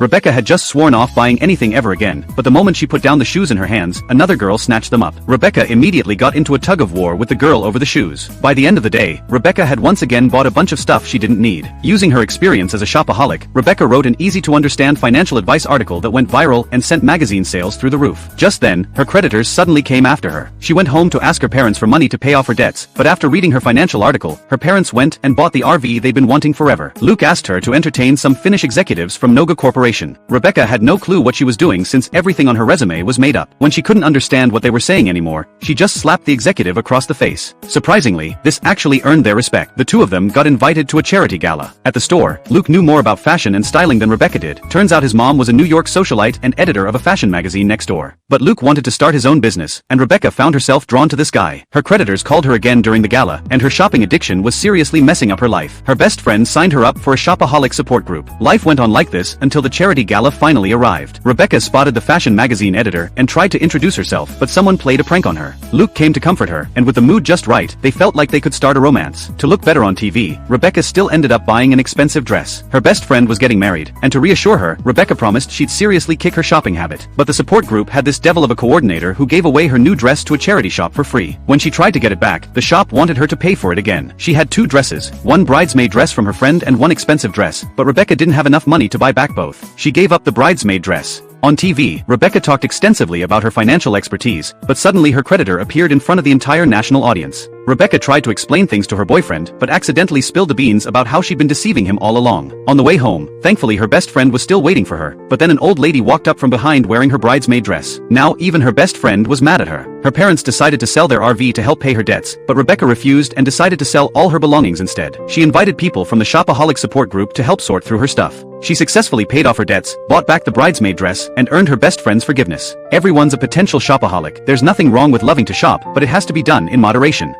Rebecca had just sworn off buying anything ever again, but the moment she put down the shoes in her hands, another girl snatched them up. Rebecca immediately got into a tug-of-war with the girl over the shoes. By the end of the day, Rebecca had once again bought a bunch of stuff she didn't need. Using her experience as a shopaholic, Rebecca wrote an easy-to-understand financial advice article that went viral and sent magazine sales through the roof. Just then, her creditors suddenly came after her. She went home to ask her parents for money to pay off her debts, but after reading her financial article, her parents went and bought the RV they'd been wanting forever. Luke asked her to entertain some Finnish executives from Noga Corporation. Rebecca had no clue what she was doing since everything on her resume was made up. When she couldn't understand what they were saying anymore, she just slapped the executive across the face. Surprisingly, this actually earned their respect. The two of them got invited to a charity gala. At the store, Luke knew more about fashion and styling than Rebecca did. Turns out his mom was a New York socialite and editor of a fashion magazine next door. But Luke wanted to start his own business, and Rebecca found herself drawn to this guy. Her creditors called her again during the gala, and her shopping addiction was seriously messing up her life. Her best friend signed her up for a shopaholic support group. Life went on like this until the charity gala finally arrived. Rebecca spotted the fashion magazine editor and tried to introduce herself, but someone played a prank on her. Luke came to comfort her, and with the mood just right, they felt like they could start a romance. To look better on TV, Rebecca still ended up buying an expensive dress. Her best friend was getting married, and to reassure her, Rebecca promised she'd seriously kick her shopping habit. But the support group had this devil of a coordinator who gave away her new dress to a charity shop for free. When she tried to get it back, the shop wanted her to pay for it again. She had two dresses, one bridesmaid dress from her friend and one expensive dress, but Rebecca didn't have enough money to buy back both. She gave up the bridesmaid dress. On TV, Rebecca talked extensively about her financial expertise, but suddenly her creditor appeared in front of the entire national audience. Rebecca tried to explain things to her boyfriend, but accidentally spilled the beans about how she'd been deceiving him all along. On the way home, thankfully her best friend was still waiting for her, but then an old lady walked up from behind wearing her bridesmaid dress. Now even her best friend was mad at her. Her parents decided to sell their RV to help pay her debts, but Rebecca refused and decided to sell all her belongings instead. She invited people from the shopaholic support group to help sort through her stuff. She successfully paid off her debts, bought back the bridesmaid dress, and earned her best friend's forgiveness. Everyone's a potential shopaholic. There's nothing wrong with loving to shop, but it has to be done in moderation.